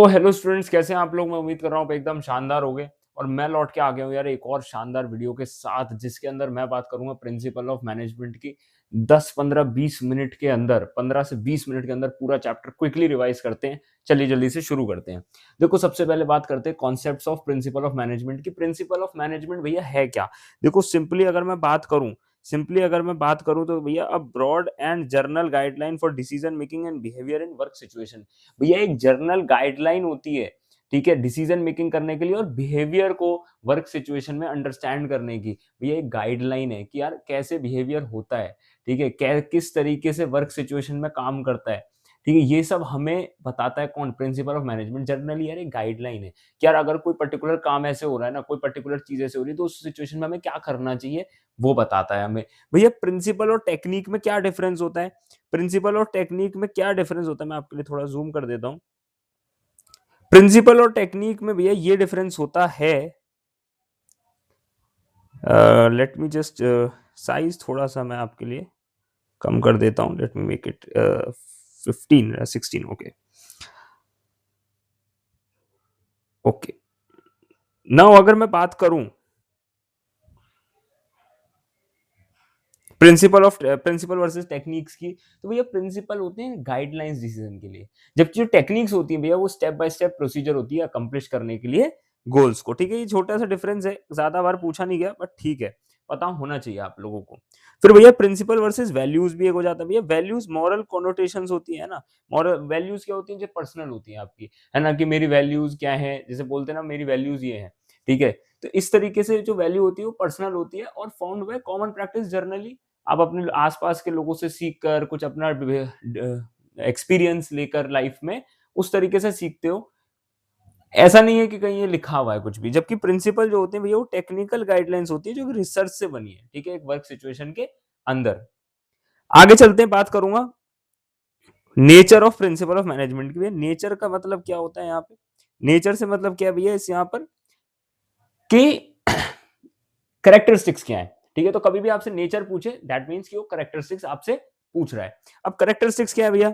तो hello students, कैसे हैं आप लोग? मैं उम्मीद कर रहा हूँ आप एकदम शानदार हो गए। और मैं लौट के आ गया हूँ यार एक और शानदार वीडियो के साथ, जिसके अंदर मैं बात करूंगा प्रिंसिपल ऑफ मैनेजमेंट की। 10-15-20 मिनट के अंदर, 15 से 20 मिनट के अंदर पूरा चैप्टर क्विकली रिवाइज करते हैं। चलिए जल्दी से शुरू करते हैं। देखो, सबसे पहले बात करते हैं concepts of principle of management की। प्रिंसिपल ऑफ मैनेजमेंट भैया है क्या? देखो, सिंपली अगर मैं बात करूं तो भैया a broad and general guideline for decision making and behaviour in work situation. भैया एक जर्नल गाइडलाइन होती है, ठीक है, डिसीजन मेकिंग करने के लिए और बिहेवियर को वर्क सिचुएशन में अंडरस्टैंड करने की। भैया एक गाइडलाइन है कि यार कैसे बिहेवियर होता है, ठीक है, किस तरीके से वर्क सिचुएशन में काम करता है, ठीक है। ये सब हमें बताता है कौन? Principle of management. जनरली यार एक गाइडलाइन है कि यार अगर कोई पर्टिकुलर काम ऐसे हो रहा है ना, कोई पर्टिकुलर चीज ऐसे हो रही है, तो उस सिचुएशन में हमें क्या करना चाहिए, वो बताता है हमें। भैया प्रिंसिपल और टेक्निक में क्या डिफरेंस होता है? प्रिंसिपल और टेक्निक में क्या डिफरेंस होता है, मैं आपके लिए थोड़ा जूम कर देता हूँ। प्रिंसिपल और टेक्निक में भैया ये डिफरेंस होता है, लेट मी जस्ट साइज थोड़ा सा मैं आपके लिए कम कर देता हूँ। Let me make it 15 16। Okay okay. Now अगर मैं बात करूं प्रिंसिपल वर्सेस टेक्निक्स की, तो भैया प्रिंसिपल होते हैं गाइडलाइंस डिसीजन के लिए, जबकि जो टेक्निक्स होती है भैया वो स्टेप बाय स्टेप प्रोसीजर होती है अकम्प्लिश करने के लिए गोल्स को, ठीक है। ये छोटा सा डिफरेंस है, ज्यादा बार पूछा नहीं गया, बट ठीक है, पता होना चाहिए आप लोगों को। फिर भैया प्रिंसिपल वर्सेस वैल्यूज भी एक हो जाता है। भैया वैल्यूज मॉरल कॉनोटेशंस होती है ना। मॉरल वैल्यूज क्या होती है? जो पर्सनल होती है आपकी, है ना, कि मेरी वैल्यूज क्या है, जैसे बोलते हैं ना मेरी वैल्यूज ये है, ठीक है। तो इस तरीके से जो वैल्यू होती है वो पर्सनल होती है और found by common practice generally. आप अपने आसपास के लोगों से सीख कर कुछ अपना एक्सपीरियंस लेकर लाइफ में उस तरीके से सीखते हो। ऐसा नहीं है कि कहीं ये लिखा हुआ है कुछ भी। जबकि प्रिंसिपल जो होते हैं भैया वो टेक्निकल गाइडलाइंस होती है जो कि रिसर्च से बनी है, ठीक है, एक वर्क सिचुएशन के अंदर। आगे चलते हैं, बात करूंगा nature of principle of management की। नेचर का मतलब क्या होता है यहाँ पे? नेचर से मतलब क्या भैया इस यहाँ पर कि करेक्टरिस्टिक्स क्या है, ठीक है। तो कभी भी आपसे नेचर पूछे, दैट मींस कि वो करेक्टरिस्टिक्स आपसे पूछ रहा है। अब करेक्टरिस्टिक्स क्या है भैया?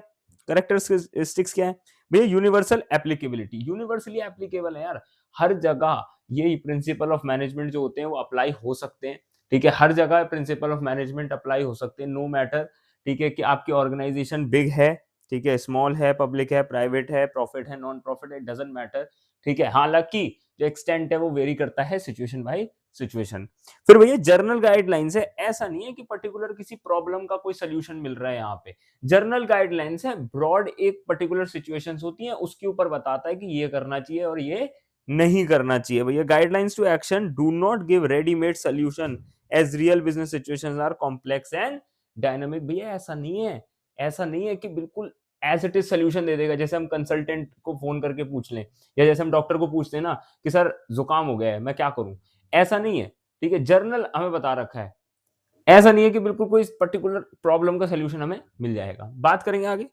करेक्टरिस्टिक्स क्या है भैया? यूनिवर्सल एप्लीकेबिलिटी, यूनिवर्सली एप्लीकेबल है यार, हर जगह ये प्रिंसिपल ऑफ मैनेजमेंट जो होते हैं वो अप्लाई हो सकते हैं, ठीक है। हर जगह प्रिंसिपल ऑफ मैनेजमेंट अप्लाई हो सकते हैं, नो मैटर, ठीक है, कि आपकी ऑर्गेनाइजेशन बिग है, ठीक है, स्मॉल है, पब्लिक है, प्राइवेट है, प्रॉफिट है, नॉन प्रॉफिट है, इट डजंट मैटर, ठीक है। हालांकि जो एक्सटेंट है वो वेरी करता है सिचुएशन बाय सिचुएशन। फिर भैया जर्नल गाइडलाइंस है, ऐसा नहीं है कि पर्टिकुलर किसी प्रॉब्लम का कोई सोल्यूशन मिल रहा है यहाँ पे। जर्नल गाइडलाइंस है, ब्रॉड एक पर्टिकुलर सिचुएशंस होती है उसके ऊपर बताता है कि ये करना चाहिए और ये नहीं करना चाहिए। भैया guidelines to action do not give readymade solution as real business situations are complex and dynamic. भैया ऐसा नहीं है, ऐसा नहीं है कि बिल्कुल एज इट इज सोल्यूशन दे देगा। जैसे हम कंसल्टेंट को फोन करके पूछ लें, या जैसे हम डॉक्टर को पूछते हैं ना कि सर जुकाम हो गया है, मैं क्या करूं, ऐसा नहीं है, ठीक है। जर्नल हमें बता रखा है, ऐसा नहीं है कि बिल्कुल कोई पर्टिकुलर प्रॉब्लम का सोल्यूशन हमें मिल जाएगा। बात करेंगे आगे,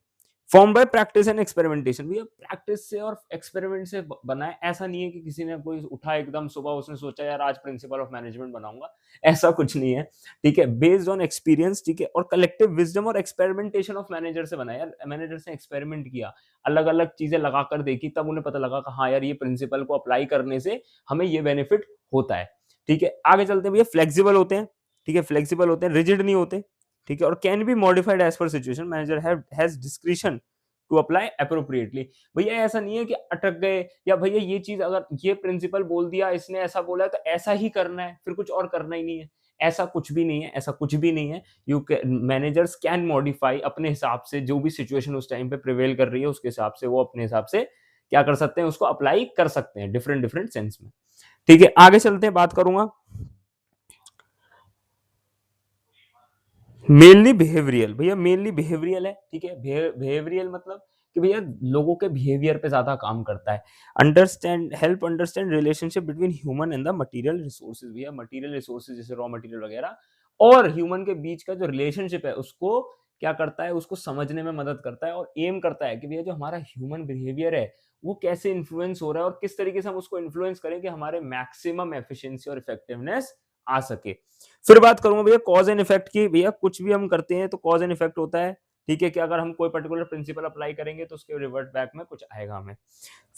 form by practice and experimentation. भैया प्रैक्टिस से और एक्सपेरिमेंट से बना है, ऐसा नहीं है कि किसी ने कोई उठा एकदम सुबह उसने सोचा यार आज प्रिंसिपल ऑफ मैनेजमेंट बनाऊंगा, ऐसा कुछ नहीं है, ठीक है। बेस्ड ऑन एक्सपीरियंस, ठीक है, और कलेक्टिव विजडम और एक्सपेरिमेंटेशन ऑफ मैनेजर से बना है। यार मैनेजर से एक्सपेरिमेंट किया, अलग अलग चीजें लगाकर देखी, तब उन्हें पता लगा कि हाँ यार ये प्रिंसिपल को अप्लाई करने से हमें ये बेनिफिट होता है, ठीक है। आगे चलते हैं भैया, फ्लेक्सिबल होते हैं, ठीक है, फ्लेक्सिबल होते हैं, रिजिड नहीं होते, ठीक है, और can be modified as per situation. Manager has discretion to apply appropriately. भैया ऐसा नहीं है कि अटक गए, या भैया ये चीज अगर ये प्रिंसिपल बोल दिया, इसने ऐसा बोला तो ऐसा ही करना है, फिर कुछ और करना ही नहीं है, ऐसा कुछ भी नहीं है, ऐसा कुछ भी नहीं है। यू मैनेजर्स कैन मॉडिफाई अपने हिसाब से, जो भी सिचुएशन उस टाइम पे प्रिवेल कर रही है उसके हिसाब से वो अपने हिसाब से क्या कर सकते हैं, उसको अप्लाई कर सकते हैं डिफरेंट डिफरेंट सेंस में, ठीक है। आगे चलते हैं, बात करूंगा मेनली बिहेवियरल। भैया मेनली बिहेवियरल है, ठीक है। बिहेवियरल मतलब कि भैया लोगों के बिहेवियर पे ज्यादा काम करता है। Understand relationship between human and the material resources. भैया मटेरियल रिसोर्सेज जैसे रॉ मटेरियल वगैरह और ह्यूमन के बीच का जो रिलेशनशिप है उसको क्या करता है, उसको समझने में मदद करता है और एम करता है कि भैया जो हमारा ह्यूमन बिहेवियर है वो कैसे इन्फ्लुएंस हो रहा है और किस तरीके से हम उसको इन्फ्लुएंस करें कि हमारे मैक्सिमम एफिशिएंसी और इफेक्टिवनेस आ सके। फिर बात करूंगा भैया कॉज एंड इफेक्ट की। भैया कुछ भी हम करते हैं तो कॉज एंड इफेक्ट होता है, ठीक है, कि अगर हम कोई पर्टिकुलर प्रिंसिपल अप्लाई करेंगे तो उसके रिवर्ट बैक में कुछ आएगा हमें।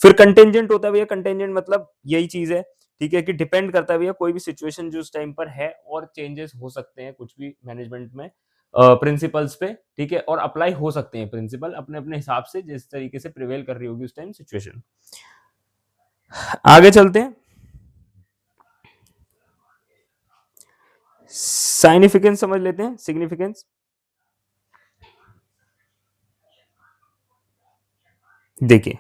फिर कंटेंजेंट होता है भैया, कंटेंजेंट मतलब यही चीज है, ठीक है, कि डिपेंड करता है भैया कोई भी सिचुएशन जो उस टाइम पर है और चेंजेस हो सकते हैं कुछ भी मैनेजमेंट में प्रिंसिपल्स पे, ठीक है, और अप्लाई हो सकते हैं प्रिंसिपल अपने अपने हिसाब से जिस तरीके से प्रिवेल कर रही होगी उस टाइम सिचुएशन। आगे चलते हैं, साइनिफिकेंस समझ लेते हैं, सिग्निफिकेंस। देखिए,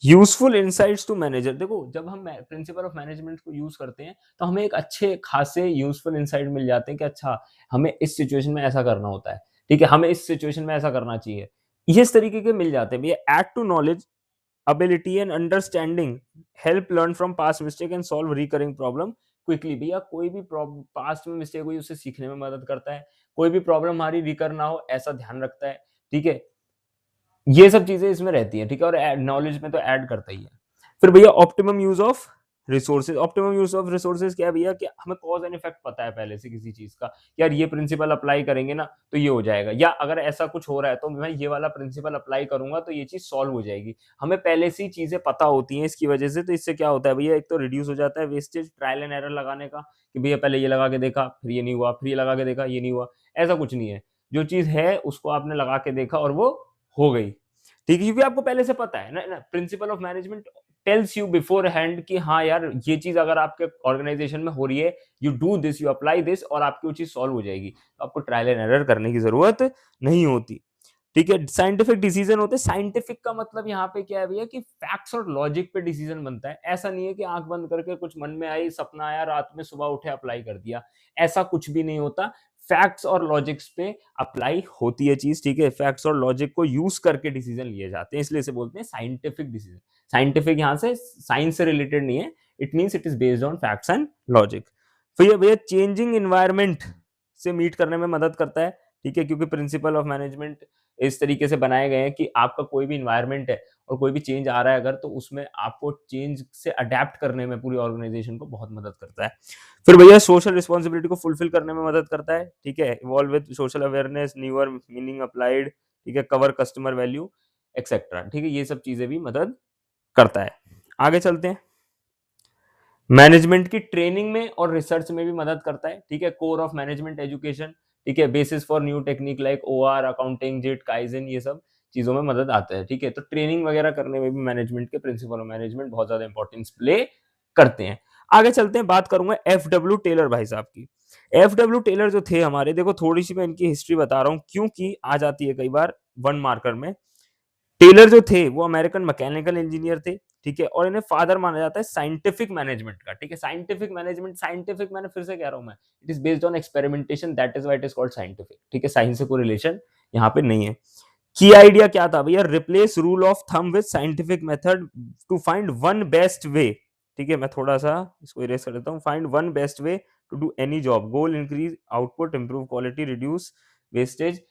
यूजफुल इनसाइट्स टू मैनेजर, देखो जब हम प्रिंसिपल ऑफ मैनेजमेंट को यूज करते हैं तो हमें एक अच्छे खासे यूजफुल इनसाइट मिल जाते हैं कि अच्छा हमें इस सिचुएशन में ऐसा करना होता है, ठीक है, हमें इस सिचुएशन में ऐसा करना चाहिए, ये इस तरीके के मिल जाते हैं भैया। Aid to knowledge, ability and understanding, help learn from past mistake and solve recurring problem quickly, भैया कोई भी पास्ट में मिस्टेक हुई उसे सीखने में मदद करता है, कोई भी प्रॉब्लम हमारी रिकर ना हो ऐसा ध्यान रखता है, ठीक है, ये सब चीजें इसमें रहती हैं, ठीक है, और नॉलेज में तो ऐड करता ही है। फिर भैया optimum use of resources, optimum use of resources क्या है भैया, कि हमें कॉज एंड इफेक्ट पता है पहले से किसी चीज का, यार ये प्रिंसिपल अप्लाई करेंगे ना तो ये हो जाएगा, या अगर ऐसा कुछ हो रहा है तो मैं ये वाला प्रिंसिपल अप्लाई करूंगा तो ये चीज सॉल्व हो जाएगी, हमें पहले से ही चीजें पता होती हैं इसकी वजह से। तो इससे क्या होता है भैया, एक तो रिड्यूस हो जाता है वेस्टेज, ट्रायल एंड एरर लगाने का, कि भैया पहले ये लगा के देखा फिर ये नहीं हुआ, फिर ये लगा के देखा ये नहीं हुआ, ऐसा कुछ नहीं है, जो चीज है उसको आपने लगा के देखा और वो हो गई, ठीक है, क्योंकि आपको पहले से पता है ना, principle of management tells you before hand कि हाँ यार ये चीज अगर आपके ऑर्गेनाइजेशन में हो रही है, you do this, you apply this, और आपकी वो चीज सॉल्व हो जाएगी, तो आपको ट्रायल एंड एरर करने की जरूरत नहीं होती, ठीक है। साइंटिफिक डिसीजन होते हैं, साइंटिफिक का मतलब यहाँ पे क्या है भैया, कि फैक्ट्स और लॉजिक पे डिसीजन बनता है, ऐसा नहीं है कि आंख बंद करके कुछ मन में आई, सपना आया, रात में सुबह उठे अप्लाई कर दिया, ऐसा कुछ भी नहीं होता, फैक्ट्स और लॉजिक्स पे अप्लाई होती है चीज, ठीक है, फैक्ट्स और लॉजिक को यूज करके डिसीजन लिए जाते हैं, इसलिए इसे बोलते हैं साइंटिफिक डिसीजन। साइंटिफिक यहाँ से साइंस से रिलेटेड नहीं है, it means it is based on facts and logic. फिर ये भैया चेंजिंग इन्वायरमेंट से मीट करने में मदद करता है, ठीक है, क्योंकि प्रिंसिपल ऑफ मैनेजमेंट इस तरीके से बनाए गए हैं कि आपका कोई भी इन्वायरमेंट है और कोई भी चेंज आ रहा है अगर, तो उसमें आपको चेंज से अडेप्ट करने में पूरी ऑर्गेनाइजेशन को बहुत मदद करता है। फिर भैया सोशल रिस्पॉन्सिबिलिटी को फुलफिल करने में मदद करता है, ठीक है, evolve with social awareness, newer meaning applied, ठीक है, कवर कस्टमर वैल्यू एक्सेट्रा, ठीक है, ये सब चीजें भी मदद करता है। आगे चलते हैं, मैनेजमेंट की ट्रेनिंग में और रिसर्च में भी मदद करता है, ठीक है, कोर ऑफ मैनेजमेंट एजुकेशन, ठीक है, basis for new technique like OR, accounting, JIT, kaizen, ये सब चीजों में मदद आता है, ठीक है, तो ट्रेनिंग वगैरह करने में भी मैनेजमेंट के प्रिंसिपल ऑफ मैनेजमेंट बहुत ज्यादा इंपॉर्टेंस प्ले करते हैं। आगे चलते हैं, बात करूंगा एफडब्ल्यू टेलर भाई साहब की। एफडब्ल्यू टेलर जो थे हमारे, देखो थोड़ी सी मैं इनकी हिस्ट्री बता रहा हूँ क्योंकि आ जाती है कई बार वन मार्कर में। टेलर जो थे वो अमेरिकन मैकेनिकल इंजीनियर थे, ठीक है, और इन्हें फादर माना जाता है साइंटिफिक मैनेजमेंट का, ठीक है, साइंटिफिक मैनेजमेंट, साइंटिफिक मैंने फिर से कह रहा हूं मैं, it is based on experimentation, that is why it is called scientific, ठीक है, साइंस से कोई रिलेशन यहाँ पे नहीं है। की आइडिया क्या था भैया, replace rule of thumb with scientific method to find one best way, ठीक है, मैं थोड़ा सा इसको इरेज कर देता हूँ, find one best way to do any job, goal increase output, improve quality, reduce wastage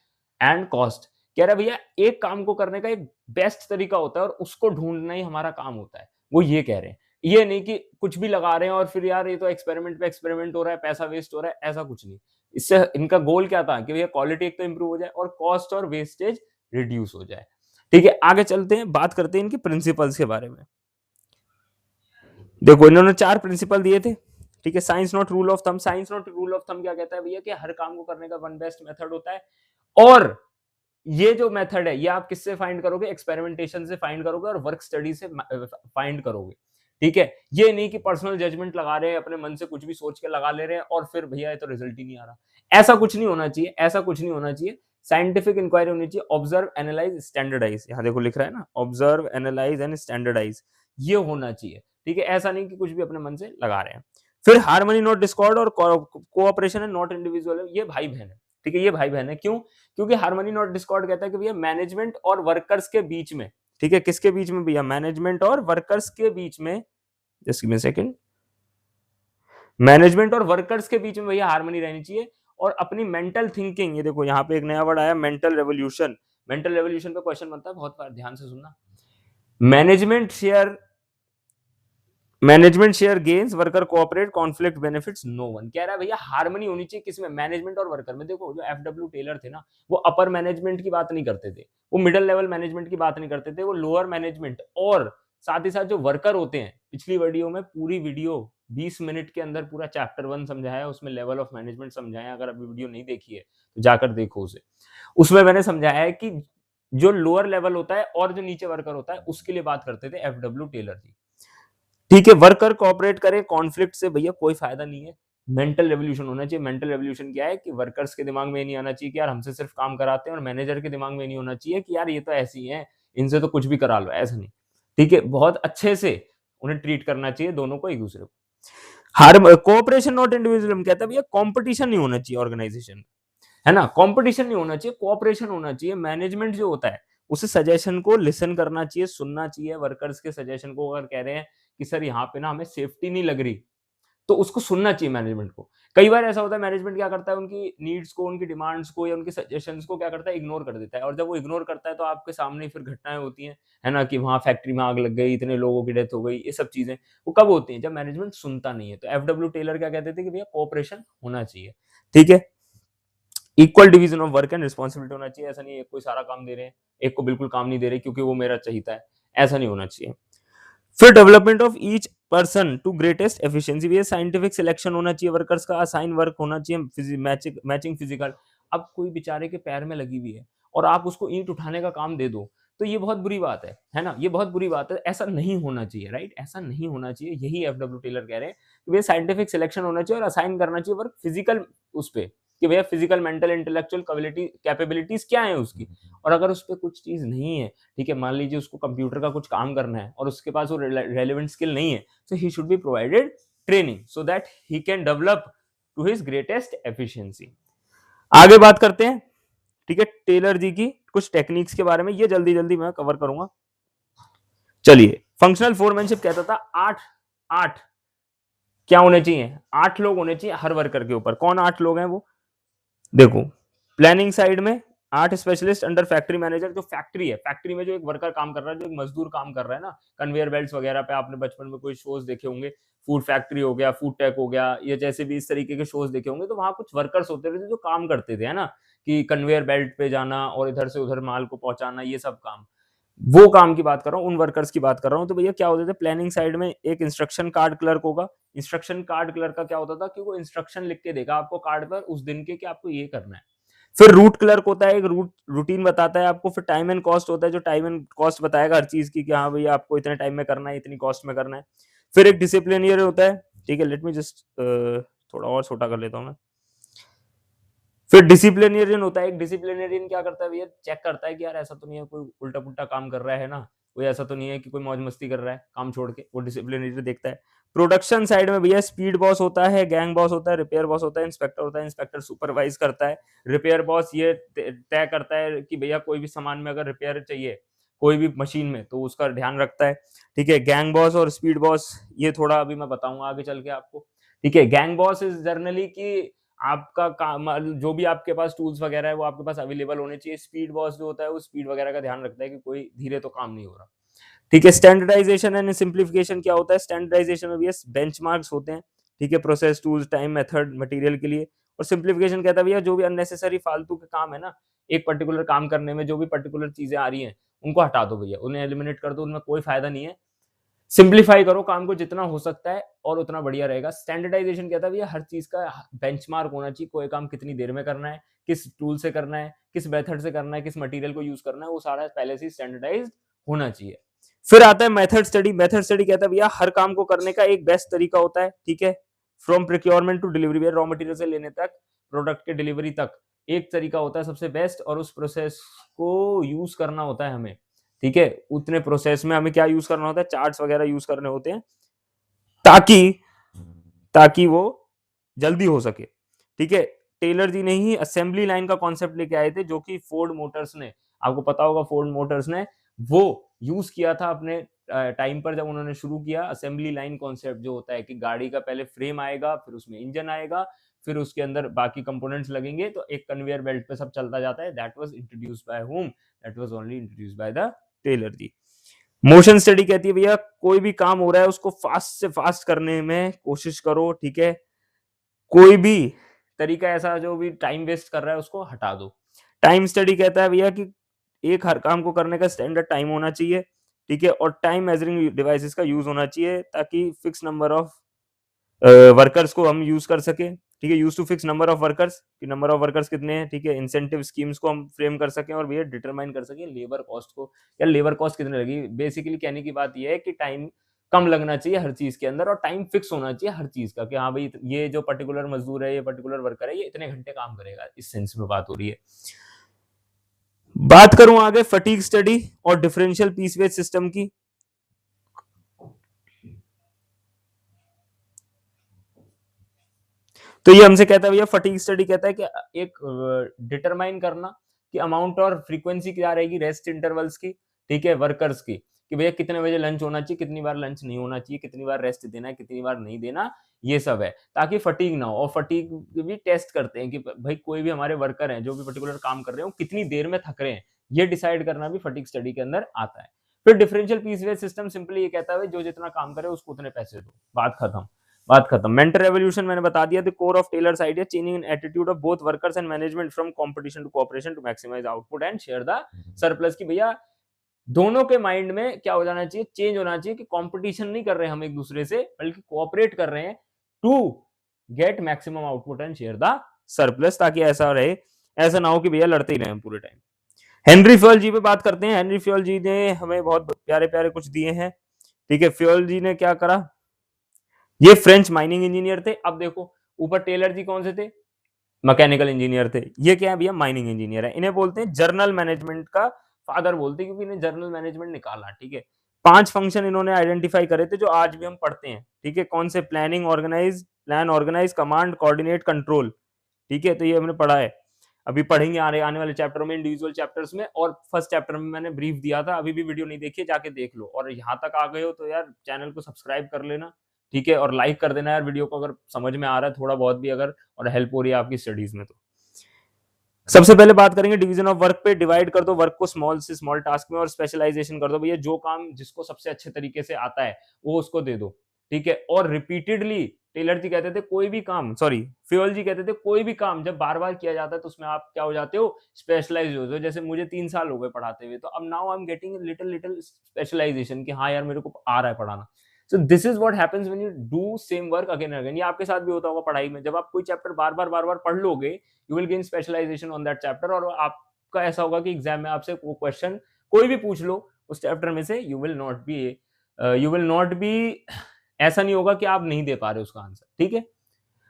and cost. कह रहा भैया एक काम को करने का एक बेस्ट तरीका होता है और उसको ढूंढना ही हमारा काम होता है, वो ये कह रहे हैं, ये नहीं कि कुछ भी लगा रहे हैं और फिर यार ये तो एक्सपेरिमेंट पे एक्सपेरिमेंट हो रहा है, पैसा वेस्ट हो रहा है, ऐसा कुछ नहीं। इससे इनका गोल क्या था कि भैया क्वालिटी एक तो इंप्रूव हो जाए और कॉस्ट और वेस्टेज रिड्यूस हो जाए, ठीक है। आगे चलते हैं, बात करते हैं इनके प्रिंसिपल्स के बारे में। देखो इन्होंने 4 प्रिंसिपल दिए थे, ठीक है, science not rule of thumb. Science not rule of thumb क्या कहता है भैया, कि हर काम को करने का वन बेस्ट मेथड होता है, और ये जो मेथड है ये आप किससे फाइंड करोगे, एक्सपेरिमेंटेशन से फाइंड करोगे और वर्क स्टडी से फाइंड करोगे, ठीक है। ये नहीं कि पर्सनल जजमेंट लगा रहे हैं, अपने मन से कुछ भी सोच के लगा ले रहे हैं और फिर भैया ये तो रिजल्ट ही नहीं आ रहा, ऐसा कुछ नहीं होना चाहिए, ऐसा कुछ नहीं होना चाहिए। साइंटिफिक इंक्वायरी होनी चाहिए, ऑब्जर्व, एनालाइज, स्टैंडर्डाइज, यहां देखो लिख रहा है ना, ऑब्जर्व, एनालाइज एंड स्टैंडर्डाइज, ये होना चाहिए, ठीक है, ऐसा नहीं कि कुछ भी अपने मन से लगा रहे हैं। फिर हार्मनी नॉट डिस्कॉर्ड और कोऑपरेशन है नॉट इंडिविजुअल, ये भाई बहन है, ठीक है, ये भाई बहन है, क्यों, क्योंकि हार्मनी नॉट डिस्कॉर्ड कहता है कि भैया मैनेजमेंट और वर्कर्स के बीच में, ठीक है, किसके बीच में भैया, मैनेजमेंट और वर्कर्स के बीच में, just give me a second, management और वर्कर्स के बीच में भैया हार्मनी रहनी चाहिए, और अपनी मेंटल थिंकिंग, ये देखो यहाँ पे एक नया वर्ड आया मेंटल रेवोल्यूशन, मेंटल रेवोल्यूशन पे क्वेश्चन बनता है, बहुत बार ध्यान से सुनना। Management share management share gains, worker cooperate, conflict benefits no one. कह रहा है भैया हार्मनी होनी चाहिए किसमें, मैनेजमेंट और वर्कर में। देखो जो एफडब्ल्यू टेलर थे ना, वो अपर मैनेजमेंट की बात नहीं करते थे, वो मिडिल लेवल मैनेजमेंट की बात नहीं करते थे, वो लोअर मैनेजमेंट और साथ ही साथ जो वर्कर होते हैं। पिछली वीडियो में पूरी वीडियो 20 मिनट के अंदर पूरा चैप्टर 1 समझाया, उसमें लेवल ऑफ मैनेजमेंट समझाया। अगर अभी वीडियो नहीं देखी है तो जाकर देखो उसे। उसमें मैंने समझाया है कि जो लोअर लेवल होता है और जो नीचे वर्कर होता है उसके लिए बात करते थे एफडब्ल्यू टेलर जी। ठीक है, वर्कर कोऑपरेट करे, कॉन्फ्लिक्ट से भैया कोई फायदा नहीं है। मेंटल रेवोल्यूशन होना चाहिए। मेंटल रेवोल्यूशन क्या है कि वर्कर्स के दिमाग में ये नहीं आना चाहिए कि यार हमसे सिर्फ काम कराते हैं, और मैनेजर के दिमाग में नहीं होना चाहिए कि यार ये तो ऐसी हैं, इनसे तो कुछ भी करा लो, ऐसा नहीं। ठीक है, बहुत अच्छे से उन्हें ट्रीट करना चाहिए दोनों को, एक दूसरे को। हर कोऑपरेशन नॉट इंडिविजुअल कहता है भैया कंपटीशन नहीं होना चाहिए ऑर्गेनाइजेशन में, है ना। कंपटीशन नहीं होना चाहिए, कोऑपरेशन होना चाहिए। मैनेजमेंट जो होता है उसे सजेशन को लिसन करना चाहिए, सुनना चाहिए। वर्कर्स के सजेशन को अगर कह रहे हैं कि सर यहाँ पे ना हमें सेफ्टी नहीं लग रही, तो उसको सुनना चाहिए मैनेजमेंट को। कई बार ऐसा होता है मैनेजमेंट क्या करता है, उनकी नीड्स को, उनकी डिमांड्स को या उनके सजेशंस को क्या करता है, इग्नोर कर देता है। और जब वो इग्नोर करता है तो आपके सामने फिर घटनाएं होती हैं, है ना, कि वहां फैक्ट्री में आग लग गई, इतने लोगों की डेथ हो गई। ये सब चीजें वो कब होती हैं, जब मैनेजमेंट सुनता नहीं है। तो एफडब्ल्यू टेलर क्या कहते थे कि भैया कोऑपरेशन होना चाहिए। ठीक है, equal division of work and responsibility होना चाहिए। ऐसा नहीं है कोई सारा काम दे रहे हैं, एक को बिल्कुल काम नहीं दे रहे क्योंकि वो मेरा चाहिए है, ऐसा नहीं होना चाहिए। फिर development of each person to greatest efficiency, भी साइंटिफिक सिलेक्शन होना चाहिए वर्कर्स का, असाइन वर्क होना चाहिए, मैचिंग फिजिकल। अब कोई बेचारे के पैर में लगी हुई है और आप उसको ईंट उठाने का काम दे दो, तो ये बहुत बुरी बात है ना, ये बहुत बुरी बात है। ऐसा नहीं होना चाहिए, राइट, ऐसा नहीं होना चाहिए। यही एफडब्ल्यू टेलर कह रहे हैं कि भैया साइंटिफिक सिलेक्शन होना चाहिए और असाइन करना चाहिए वर्क फिजिकल उस पे, कि भैया फिजिकल, मेंटल, इंटेलेक्चुअल कैपेबिलिटीज क्या है उसकी। और अगर उस पर कुछ चीज नहीं है, ठीक है, मान लीजिए उसको कंप्यूटर का कुछ काम करना है और उसके पास वो रेलेवेंट स्किल नहीं है, so he should be provided training so that he can develop to his greatest efficiency। आगे बात करते हैं, ठीक है, टेलर जी की कुछ टेक्निक्स के बारे में, ये जल्दी जल्दी मैं कवर करूंगा। चलिए, फंक्शनल फोरमैनशिप कहता था 8 क्या होने चाहिए, 8 लोग होने चाहिए हर वर्कर के ऊपर। कौन 8 लोग हैं वो देखो, प्लानिंग साइड में 8 स्पेशलिस्ट अंडर फैक्ट्री मैनेजर। जो फैक्ट्री है, फैक्ट्री में जो एक वर्कर काम कर रहा है, जो एक मजदूर काम कर रहा है ना, कन्वेयर बेल्ट्स वगैरह पे आपने बचपन में कोई शोज देखे होंगे, फूड फैक्ट्री हो गया, फूड टेक हो गया, ये जैसे भी इस तरीके के शोज देखे होंगे, तो वहां कुछ वर्कर्स होते थे जो काम करते थे, है ना, कि कन्वेयर बेल्ट पे जाना और इधर से उधर माल को पहुंचाना, ये सब काम। वो काम की बात कर रहा हूँ, उन वर्कर्स की बात कर रहा हूँ। तो भैया क्या होते थे, प्लानिंग साइड में एक इंस्ट्रक्शन कार्ड क्लर्क होगा। इंस्ट्रक्शन कार्ड क्लर्क का क्या होता था कि वो इंस्ट्रक्शन लिख के देगा आपको कार्ड पर उस दिन के कि आपको ये करना है। फिर रूट क्लर्क होता है, एक रूटीन बताता है आपको। फिर टाइम एंड कॉस्ट होता है, जो टाइम एंड कॉस्ट बताएगा हर चीज की, कि हाँ भैया आपको इतने टाइम में करना है, इतनी कॉस्ट में करना है। फिर एक डिसिप्लिनियर होता है, ठीक है, लेट मी जस्ट थोड़ा और छोटा कर लेता हूँ मैं। फिर डिसिप्लिनेरियन होता है, एक डिसिप्लिनेरियन क्या करता है भैया, चेक करता है कि यार ऐसा तो नहीं है कोई उल्टा पुल्टा काम कर रहा है ना, कोई ऐसा तो नहीं है कि कोई मौज मस्ती कर रहा है काम छोड़ के, वो डिसिप्लिनरी देखता है। प्रोडक्शन साइड में भैया स्पीड बॉस होता है, गैंग बॉस होता है, रिपेयर बॉस होता है, इंस्पेक्टर होता है। इंस्पेक्टर सुपरवाइज करता है, रिपेयर बॉस ये तय करता है कि भैया कोई भी सामान में अगर रिपेयर चाहिए, कोई भी मशीन में, तो उसका ध्यान रखता है। ठीक है, गैंग बॉस और स्पीड बॉस ये थोड़ा अभी मैं बताऊंगा आगे चल के आपको। ठीक है, गैंग बॉस इज जर्नली की आपका काम, जो भी आपके पास टूल्स वगैरह है वो आपके पास अवेलेबल होने चाहिए। स्पीड बॉस जो होता है वो स्पीड वगैरह का ध्यान रखता है कि कोई धीरे तो काम नहीं हो रहा। ठीक है, स्टैंडर्डाइजेशन एंड सिंप्लीफिकेशन क्या होता है, स्टैंडर्डाइजेशन में भी बेंचमार्क्स होते हैं, ठीक है, process, tools, time, method, material के लिए। और सिंप्लीफिकेशन कहता है भैया जो भी अननेसेसरी फालतू के काम है ना, एक पर्टिकुलर काम करने में जो भी पर्टिकुलर चीजें आ रही हैं उनको हटा दो भैया, उन्हें एलिमिनेट कर दो, उनमें कोई फायदा नहीं है। सिंप्लीफाई करो काम को जितना हो सकता है और उतना बढ़िया रहेगा। स्टैंडर्डाइजेशन कहता है भैया हर चीज का बेंचमार्क होना चाहिए, कोई काम कितनी देर में करना है, किस टूल से करना है, किस मेथड से करना है, किस मटेरियल को यूज करना है, वो सारा पहले से स्टैंडर्डाइज होना चाहिए। फिर आता है मेथड स्टडी। मेथड स्टडी कहता है भैया हर काम को करने का एक बेस्ट तरीका होता है, ठीक है, from procurement to delivery, raw material से लेने तक प्रोडक्ट के डिलीवरी तक एक तरीका होता है सबसे बेस्ट, और उस प्रोसेस को यूज करना होता है हमें। ठीक है, उतने प्रोसेस में हमें क्या यूज करना होता है, चार्ट्स वगैरह यूज करने होते हैं ताकि ताकि वो जल्दी हो सके। ठीक है, टेलर जी ने ही असेंबली लाइन का कॉन्सेप्ट लेके आए थे, जो कि फोर्ड मोटर्स ने, आपको पता होगा फोर्ड मोटर्स ने वो यूज किया था अपने टाइम पर, जब उन्होंने शुरू किया। असेंबली लाइन कॉन्सेप्ट जो होता है कि गाड़ी का पहले फ्रेम आएगा, फिर उसमें इंजन आएगा, फिर उसके अंदर बाकी कंपोनेंट्स लगेंगे, तो एक कन्वेयर बेल्ट पे सब चलता जाता है। That was introduced by whom, that was only introduced by the Taylor ji. Motion study कहती है भैया कोई भी काम हो रहा है उसको फास्ट से फास्ट करने में कोशिश करो, ठीक है। कोई भी तरीका ऐसा जो भी टाइम वेस्ट कर रहा है उसको हटा दो। टाइम स्टडी कहता है भैया कि एक हर काम को करने का स्टैंडर्ड टाइम होना चाहिए, ठीक है, और टाइम मेजरिंग डिवाइसेस का यूज होना चाहिए ताकि फिक्स नंबर ऑफ वर्कर्स को हम यूज कर सके, ठीक है। Use to fix number of workers कि नंबर ऑफ वर्कर्स कितने हैं, ठीक है। इंसेंटिव स्कीम्स को हम फ्रेम कर सकें और भैया डिटरमाइन कर सकें लेबर कॉस्ट को, या लेबर कॉस्ट कितने लगी। बेसिकली कहने की बात यह है कि टाइम कम लगना चाहिए हर चीज के अंदर और टाइम फिक्स होना चाहिए हर चीज का कि हाँ भाई ये जो पर्टिकुलर मजदूर है, ये पर्टिकुलर वर्कर है, ये इतने घंटे काम करेगा, इस सेंस में बात हो रही है। बात करूं आगे फटीग स्टडी और डिफरेंशियल पीस वेज सिस्टम की, तो ये हमसे कहता है भैया फटीग स्टडी कहता है कि एक डिटरमाइन करना कि अमाउंट और फ्रीक्वेंसी क्या रहेगी रेस्ट इंटरवल्स की, ठीक है, वर्कर्स की, कि भैया कितने बजे लंच होना चाहिए, कितनी बार लंच नहीं होना चाहिए, कितनी बार रेस्ट देना है, कितनी बार नहीं देना, ये सब है ताकि फटीग ना हो। और फटीग भी टेस्ट करते हैं कि भाई कोई भी हमारे वर्कर हैं जो भी पर्टिकुलर काम कर रहे हो कितनी देर में थक रहे हैं, ये डिसाइड करना भी फटीग स्टडी के अंदर आता है। फिर differential piece wage system simply ये कहता है जो जितना काम करे उसको उतने पैसे दो, बात खत्म, बात खत्म। मेंटल रेवोल्यूशन मैंने बता दिया, the core of Taylor's idea changing in attitude of both workers and management from competition to cooperation to maximise output and share the surplus, की भैया दोनों के माइंड में क्या हो जाना चाहिए, चेंज होना चाहिए कि कंपटीशन नहीं कर रहे हैं हम एक दूसरे से बल्कि कोऑपरेट कर रहे हैं to get maximum output and share the surplus, ताकि ऐसा रहे, ऐसा ना हो कि भैया लड़ते ही रहे पूरे टाइम। हेनरी फ्योल जी पे बात करते हैं। हेनरी फ्योल जी ने हमें बहुत प्यारे प्यारे कुछ दिए हैं, ठीक है। फ्योल जी ने क्या करा, ये फ्रेंच माइनिंग इंजीनियर थे। अब देखो ऊपर टेलर जी कौन से थे, मैकेनिकल इंजीनियर थे। ये क्या है भैया, माइनिंग इंजीनियर है। इन्हें बोलते हैं जर्नल मैनेजमेंट का फादर बोलते हैं क्योंकि इन्हें जर्नल मैनेजमेंट निकाला, ठीक है। 5 फंक्शन इन्होंने आइडेंटिफाई करे थे जो आज भी हम पढ़ते हैं, ठीक है। कौन से, planning, organise, plan, organise, command, coordinate, control, ठीक है। तो ये हमने पढ़ा है, अभी पढ़ेंगे आने वाले चैप्टर में, इंडिविजुअल चैप्टर्स में। और फर्स्ट चैप्टर में मैंने ब्रीफ दिया था, अभी भी वीडियो नहीं देखी जाके देख लो। और यहाँ तक आ गए हो तो यार चैनल को सब्सक्राइब कर लेना, ठीक है, और लाइक कर देना यार वीडियो को अगर समझ में आ रहा है थोड़ा बहुत भी, अगर और हेल्प हो रही है आपकी स्टडीज में तो। सबसे पहले बात करेंगे डिवीजन ऑफ वर्क पे। डिवाइड कर दो वर्क को स्मॉल से स्मॉल टास्क में और स्पेशलाइजेशन कर दो, भैया जो काम जिसको सबसे अच्छे तरीके से आता है वो उसको दे दो, ठीक है। और रिपीटेडली, टेलर जी कहते थे कोई भी काम, सॉरी फ्योल जी कहते थे कोई भी काम जब बार बार किया जाता है तो उसमें आप क्या हो जाते हो, स्पेशलाइज हो। जैसे मुझे 3 साल हो गए पढ़ाते हुए, तो अब now I am getting little little specialization कि हाँ यार मेरे को आ रहा है पढ़ाना। So this is what happens when you do same work again and again. ये आपके साथ भी होता होगा पढ़ाई में, जब आप कोई चैप्टर बार बार पढ़ लोगे, you will gain specialization on that chapter. और आपका ऐसा होगा कि एग्जाम में आपसे वो क्वेश्चन कोई भी पूछ लो उस चैप्टर में से, यू विल नॉट बी ऐसा नहीं होगा कि आप नहीं दे पा रहे उसका आंसर, ठीक है।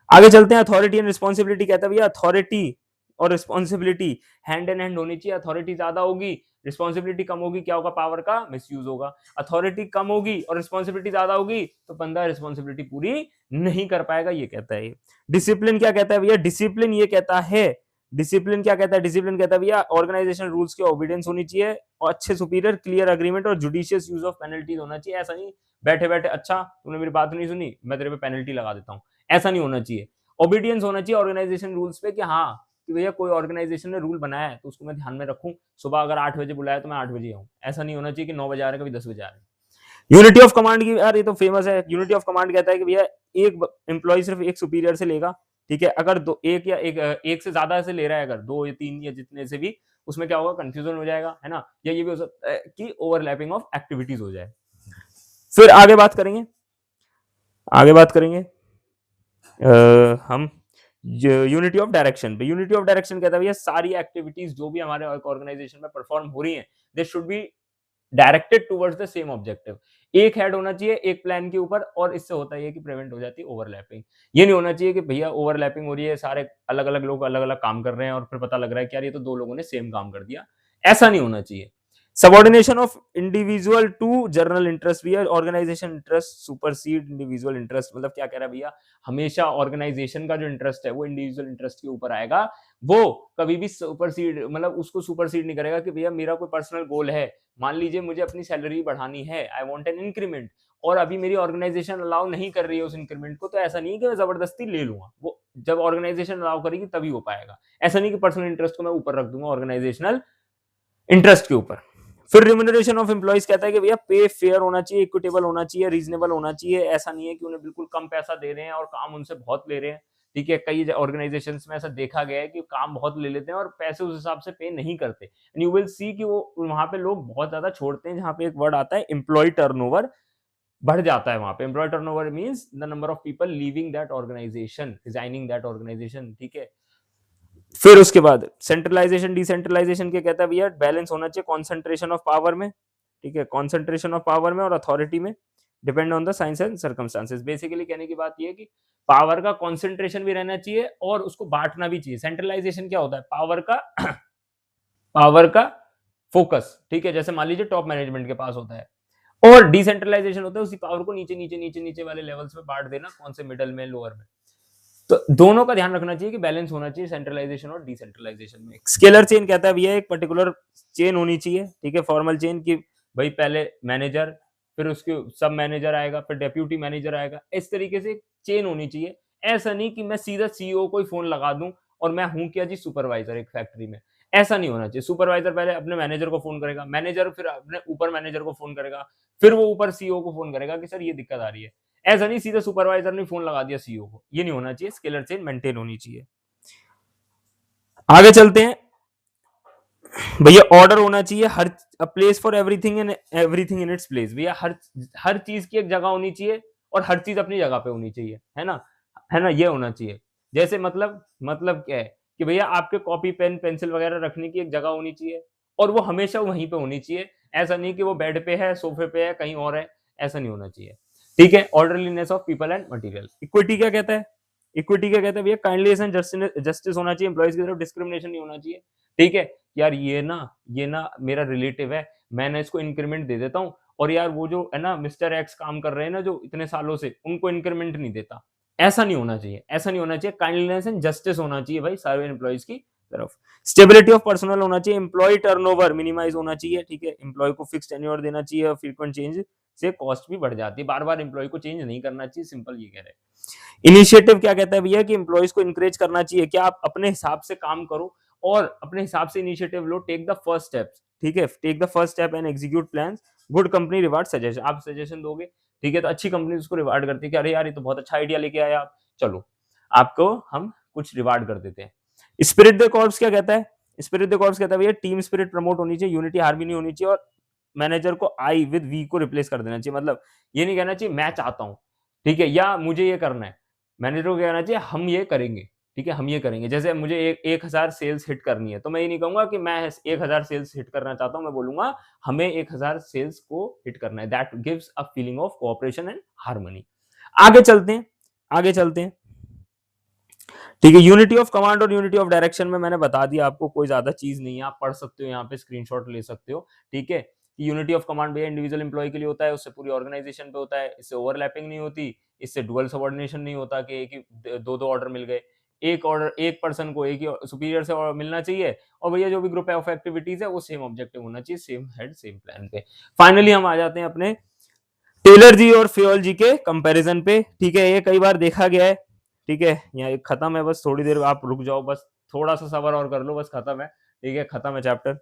आगे चलते हैं। अथॉरिटी एंड रिस्पॉन्सिबिलिटी कहता है भैया अथॉरिटी और रिस्पॉन्सिबिलिटी हैंड इन हैंड होनी चाहिए। अथॉरिटी ज्यादा होगी, रिस्पॉन्सिबिलिटी कम होगी, क्या होगा, पावर का मिसयूज होगा। अथॉरिटी कम होगी और रिस्पॉन्सिबिलिटी ज्यादा होगी तो बंदा रिस्पॉन्सिबिलिटी पूरी नहीं कर पाएगा, ये कहता है। डिसिप्लिन क्या कहता है भैया, डिसिप्लिन ये कहता है, डिसिप्लिन क्या कहता है, डिसिप्लिन कहता है भैया ऑर्गेनाइजेशन रूल्स की ओबीडियंस होनी चाहिए और अच्छे सुपीरियर, क्लियर एग्रीमेंट और जुडिशियस यूज ऑफ पेनल्टीज होना चाहिए। ऐसा नहीं बैठे बैठे अच्छा तूने मेरी बात नहीं सुनी मैं तेरे पे पेनल्टी लगा देता हूँ, ऐसा नहीं होना चाहिए। ओबीडियंस होना चाहिए ऑर्गेनाइजेशन रूल्स पे कि हाँ कि भैया कोई ऑर्गेनाइजेशन ने रूल बनाया है तो उसको मैं ध्यान में रखूं, सुबह अगर 8 बजे बुलाया तो मैं 8 बजे आऊं। ऐसा नहीं होना चाहिए कि 9 बजे आ रहे कभी 10 बजे आ रहे। यूनिटी ऑफ कमांड की यार ये तो फेमस है। यूनिटी ऑफ कमांड कहता है कि भैया एक एम्प्लॉय सिर्फ एक सुपीरियर से लेगा, ठीक है। अगर दो एक या एक से ज्यादा से ले रहा है, अगर 2 या 3 या जितने से भी, उसमें क्या होगा, कंफ्यूजन हो जाएगा, है ना। या ये भी हो सकता है कि ओवरलैपिंग ऑफ एक्टिविटीज हो जाए। फिर आगे बात करेंगे, आगे बात करेंगे हम यूनिटी ऑफ डायरेक्शन पे। यूनिटी ऑफ डायरेक्शन कहता है भैया सारी एक्टिविटीज जो भी हमारे ऑर्गेनाइजेशन में परफॉर्म हो रही हैं, they should be directed towards the same objective. एक हेड होना चाहिए एक प्लान के ऊपर, और इससे होता है कि प्रिवेंट हो जाती है ओवरलैपिंग। ये नहीं होना चाहिए कि भैया ओवरलैपिंग हो रही है, सारे अलग अलग लोग अलग अलग काम कर रहे हैं और फिर पता लग रहा है कि यार ये तो 2 लोगों ने सेम काम कर दिया, ऐसा नहीं होना चाहिए। Subordination of individual to general interest, भैया organisation interest supersede individual interest. मतलब क्या कह रहा है भैया, हमेशा ऑर्गेनाइजेशन का जो इंटरेस्ट है वो इंडिविजुअल इंटरेस्ट के ऊपर आएगा, वो कभी भी सुपरसीड, मतलब उसको सुपरसीड नहीं करेगा। कि भैया मेरा कोई पर्सनल गोल है, मान लीजिए मुझे अपनी सैलरी बढ़ानी है, आई वांट एन इंक्रीमेंट, और अभी मेरी ऑर्गेनाइजेशन अलाउ नहीं कर रही है उस इंक्रीमेंट को, तो ऐसा नहीं कि मैं जबरदस्ती ले लूंगा, वो जब ऑर्गेनाइजेशन अलाउ करेगी तभी हो पाएगा। ऐसा नहीं कि पर्सनल इंटरेस्ट को मैं ऊपर रख दूंगा ऑर्गेनाइजेशनल इंटरेस्ट के ऊपर। फिर रिम्यूनरेशन ऑफ एम्प्लॉइज कहता है कि भैया पे फेयर होना चाहिए, इक्विटेबल होना चाहिए, रीजनेबल होना चाहिए। ऐसा नहीं है कि उन्हें बिल्कुल कम पैसा दे रहे हैं और काम उनसे बहुत ले रहे हैं। ठीक है, कई ऑर्गेनाइजेशंस में ऐसा देखा गया है कि काम बहुत ले लेते हैं और पैसे उस हिसाब से पे नहीं करते। एंड यू विल सी कि वो वहां पे लोग बहुत ज्यादा छोड़ते हैं, जहां पे एक वर्ड आता है एम्प्लॉय टर्नओवर बढ़ जाता है। वहां पे employ turnover means the number of people leaving that organization, resigning that organization. ठीक है, फिर उसके बाद सेंट्रलाइजेशन डिसेंट्रलाइजेशन के कहता है भैया बैलेंस होना चाहिए कॉन्सेंट्रेशन ऑफ पावर में। ठीक है, कॉन्सेंट्रेशन ऑफ पावर में और अथॉरिटी में, depend on the science and circumstances. Basically कहने की बात यह है कि पावर का कॉन्सेंट्रेशन भी रहना चाहिए और उसको बांटना भी चाहिए। सेंट्रलाइजेशन क्या होता है? पावर का फोकस। ठीक है, जैसे मान लीजिए टॉप मैनेजमेंट के पास होता है, और डिसेंट्रलाइजेशन होता है उसी पावर को नीचे नीचे नीचे नीचे वाले लेवल्स पे बांट देना, कौन से मिडल में, लोअर में। तो दोनों का ध्यान रखना चाहिए कि बैलेंस होना चाहिए सेंट्रलाइजेशन और डिसेंट्रलाइजेशन में। स्केलर चेन कहता है भैया एक पर्टिकुलर चेन होनी चाहिए। ठीक है, फॉर्मल चेन की भाई पहले मैनेजर, फिर उसके सब मैनेजर आएगा, फिर डेप्यूटी मैनेजर आएगा, इस तरीके से चेन होनी चाहिए। ऐसा नहीं कि मैं सीधा सीईओ को ही फोन लगा दूं और मैं हूं क्या जी सुपरवाइजर एक फैक्ट्री में, ऐसा नहीं होना चाहिए। सुपरवाइजर पहले अपने मैनेजर को फोन करेगा, मैनेजर फिर अपने ऊपर मैनेजर को फोन करेगा, फिर वो ऊपर सीईओ को फोन करेगा कि सर ये दिक्कत आ रही है। ऐसा नहीं सीधा सुपरवाइजर ने फोन लगा दिया सीईओ को, ये नहीं होना चाहिए। स्केलर चेन मेंटेन होनी चाहिए। आगे चलते हैं भैया, ऑर्डर होना चाहिए, हर place for everything and everything in its place. भैया हर चीज की एक जगह होनी चाहिए और हर चीज अपनी जगह पे होनी चाहिए, है ना, है ना, ये होना चाहिए। जैसे मतलब क्या है कि भैया आपके कॉपी पेन पेंसिल वगैरह रखने की एक जगह होनी चाहिए और वो हमेशा वहीं पे होनी चाहिए। ऐसा नहीं कि वो बेड पे है, सोफे पे है, कहीं और है, ऐसा नहीं होना चाहिए। ठीक है, orderliness of people and material. Equity क्या कहता है? इक्विटी क्या कहता है भैया? काइंडलीनेस एंड जस्टिस होना चाहिए, एम्प्लॉइज की तरफ डिस्क्रिमिनेशन नहीं होना चाहिए। ठीक है, यार ये ना मेरा रिलेटिव है, मैं ना इसको इंक्रीमेंट दे देता हूँ, और यार वो जो है ना मिस्टर एक्स काम कर रहे हैं ना जो इतने सालों से, उनको इंक्रीमेंट नहीं देता। ऐसा नहीं होना चाहिए, ऐसा नहीं होना चाहिए। काइंडलीनेस एंड जस्टिस होना चाहिए भाई सारे एम्प्लॉइज की तरफ। स्टेबिलिटी ऑफ पर्सनल होना चाहिए, एम्प्लॉय टर्नओवर मिनिमाइज होना चाहिए। ठीक है, एम्प्लॉय को फिक्स टेन्योर देना चाहिए और फ्रीक्वेंट चेंज से कॉस्ट भी बढ़ जाती है। बार बार एम्प्लॉय को चेंज नहीं करना चाहिए, सिंपल ये कह रहे हैं। इनिशिएटिव क्या कहता है भैया कि एम्प्लॉइज को इंकरेज करना चाहिए कि आप अपने हिसाब से काम करो और अपने हिसाब से इनिशिएटिव लो, टेक द फर्स्ट स्टेप्स। ठीक है, take the first step and execute plans, good company reward suggestion. आप सजेशन दोगे, ठीक है, तो अच्छी कंपनी उसको रिवार्ड करती है कि अरे यार ये तो बहुत अच्छा आइडिया लेके आया आप, चलो आपको हम कुछ रिवार्ड कर देते हैं। स्पिरिट द कॉर्प्स क्या कहता है? स्पिरिट द कॉर्प्स कहता है भैया टीम स्पिरिट प्रमोट होनी चाहिए, यूनिटी हार्मनी होनी चाहिए और मैनेजर को आई विद वी को रिप्लेस कर देना चाहिए। मतलब ये नहीं कहना चाहिए मैं चाहता हूं, ठीक है, या मुझे ये करना है। मैनेजर को कहना चाहिए हम ये करेंगे, ठीक है, हम ये करेंगे। जैसे मुझे 1000 सेल्स हिट करनी है, तो मैं ये नहीं कहूंगा कि मैं 1000 सेल्स हिट करना चाहता हूं, मैं बोलूंगा हमें 1000 सेल्स को हिट करना है। That gives a feeling of cooperation and harmony. आगे चलते हैं, आगे चलते हैं। ठीक है, यूनिटी ऑफ कमांड और यूनिटी ऑफ डायरेक्शन में मैंने बता दिया आपको, कोई ज्यादा चीज नहीं है, आप पढ़ सकते हो, यहाँ पे स्क्रीनशॉट ले सकते हो। ठीक है, यूनिटी ऑफ कमांड भैया इंडिविजुअल एम्प्लॉय के लिए होता है, उससे पूरी ऑर्गेनाइजेशन पे होता है। इससे ओवरलैपिंग नहीं होती, इससे डुअल सबऑर्डिनेशन नहीं होता कि एक ही दो ऑर्डर मिल गए। एक ऑर्डर एक पर्सन को एक ही सुपीरियर से मिलना चाहिए, और भैया जो भी ग्रुप ऑफ एक्टिविटीज है वो सेम ऑब्जेक्टिव होना चाहिए, सेम हेड सेम प्लान पे। फाइनली हम आ जाते हैं अपने टेलर जी और फ्योल जी के कंपैरिजन पे। ठीक है, ये कई बार देखा गया है। ठीक है, यहाँ एक खत्म है, बस थोड़ी देर आप रुक जाओ, बस थोड़ा सा सबर और कर लो, बस खत्म है। ठीक है, खत्म है चैप्टर।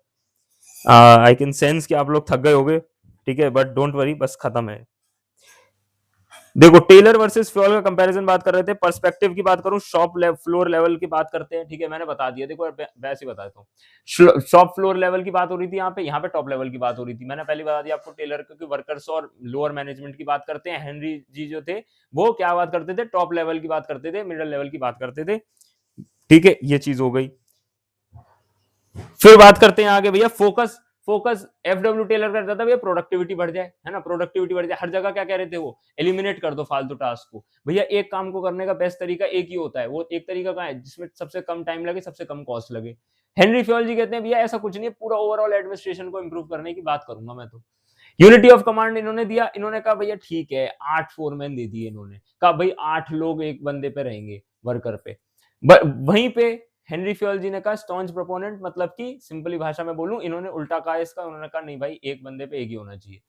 आई कैन सेंस कि आप लोग थक गए होगे। ठीक है, बट डोंट वरी, बस खत्म है। देखो, टेलर वर्सेस फ्योल का कंपैरिजन बात कर रहे थे। पर्सपेक्टिव की बात करूं, शॉप फ्लोर लेवल की बात करते हैं। ठीक है, मैंने बता दिया, देखो वैसे ही बताता हूँ। शॉप फ्लोर लेवल की बात हो रही थी, यहाँ पे टॉप लेवल की बात हो रही थी। मैंने पहले बता दिया आपको टेलर, क्योंकि वर्कर्स और लोअर मैनेजमेंट की बात करते हैं। हेनरी जी जो थे वो क्या बात करते थे? टॉप लेवल की बात करते थे, मिडिल लेवल की बात करते थे। ठीक है, ये चीज हो गई। फिर बात करते हैं आगे भैया, फोकस। फोकस एफडब्ल्यू टेलर करता था भैया प्रोडक्टिविटी बढ़ जाए, है ना, प्रोडक्टिविटी बढ़ जाए। हर जगह क्या कह रहे थे वो? एलिमिनेट कर दो फालतू टास्क को। भैया एक काम को करने का बेस्ट तरीका एक ही होता है, वो एक तरीका का है जिसमें सबसे कम टाइम लगे, सबसे कम कॉस्ट लगे। हेनरी फ्योल जी कहते हैं भैया ऐसा कुछ नहीं है, पूरा ओवरऑल एडमिनिस्ट्रेशन को इंप्रूव करने की बात करूंगा मैं तो। यूनिटी ऑफ कमांड इन्होंने दिया, इन्होंने कहा भैया ठीक है 8 फोरमैन दे दिए इन्होंने, कहा भाई 8 लोग एक बंदे पे रहेंगे, वर्कर पे। वहीं पे हेनरी फ्योल जी ने कहा स्टॉन्च प्रोपोनेंट, मतलब कि सिंपली भाषा में बोलूं, इन्होंने उल्टा कहा इसका। उन्होंने कहा नहीं भाई, एक बंदे पे एक ही होना चाहिए।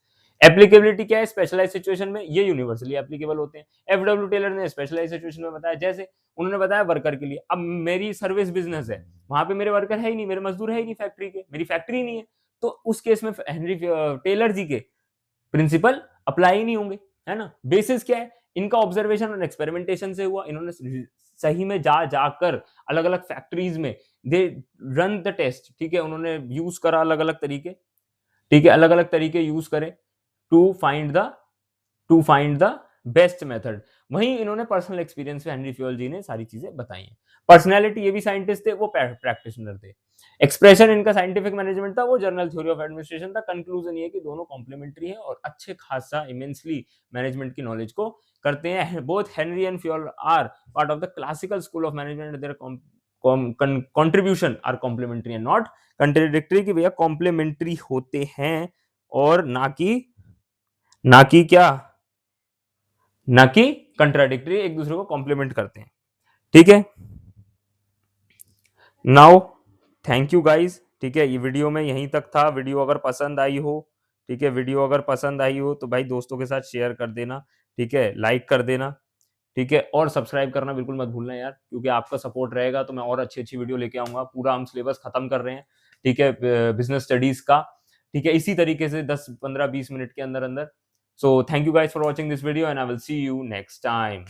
एप्लीकेबिलिटी क्या है? स्पेशलाइज सिचुएशन में ये यूनिवर्सली एप्लीकेबल होते हैं। एफडब्ल्यू टेलर ने स्पेशलाइज सिचुएशन में बताया, जैसे उन्होंने बताया वर्कर के लिए। अब मेरी सर्विस बिजनेस है, वहां पे मेरे वर्कर है ही नहीं, मेरे मजदूर है ही नहीं फैक्ट्री के, मेरी फैक्ट्री नहीं है, तो उस केस में हेनरी टेलर जी के प्रिंसिपल अप्लाई ही नहीं होंगे, है ना। बेसिस क्या है, इनका ऑब्जर्वेशन और एक्सपेरिमेंटेशन से हुआ। इन्होंने सही में जाकर अलग अलग फैक्ट्रीज में दे रन द टेस्ट, ठीक है, उन्होंने यूज करा अलग अलग तरीके, ठीक है, अलग अलग तरीके यूज करे to find the best method. वहीं इन्होंने पर्सनल एक्सपीरियंस से हेनरी फ्यूल जी ने सारी चीजें बताई हैं। पर्सनैलिटी, ये भी साइंटिस्ट थे, वो प्रैक्टिशनर थे। एक्सप्रेशन इनका साइंटिफिक मैनेजमेंट था, वो जर्नल थ्योरी ऑफ एडमिनिस्ट्रेशन था। कंक्लूजन ये कि दोनों कॉम्प्लीमेंट्री है और अच्छे खासा इमेंसली मैनेजमेंट की नॉलेज को करते हैं। Both Henry and Fayol are part of the classical school of management. Their contribution are complementary and not contradictory, कि भैया कॉम्प्लीमेंट्री होते हैं और ना कि क्या, ना कि कंट्राडिक्टरी, एक दूसरे को कॉम्प्लीमेंट करते हैं, ठीक है। नाउ थैंक यू गाइज, ठीक है, ये वीडियो में यहीं तक था। वीडियो अगर पसंद आई हो, ठीक है, वीडियो अगर पसंद आई हो तो भाई दोस्तों के साथ शेयर कर देना, ठीक है, लाइक कर देना, ठीक है, और सब्सक्राइब करना बिल्कुल मत भूलना यार, क्योंकि आपका सपोर्ट रहेगा तो मैं और अच्छी अच्छी वीडियो लेके आऊंगा। पूरा हम सिलेबस खत्म कर रहे हैं, ठीक है, बिजनेस स्टडीज का, ठीक है, इसी तरीके से 10-15-20 मिनट के अंदर अंदर। So thank you guys for watching this video and I will see you next time.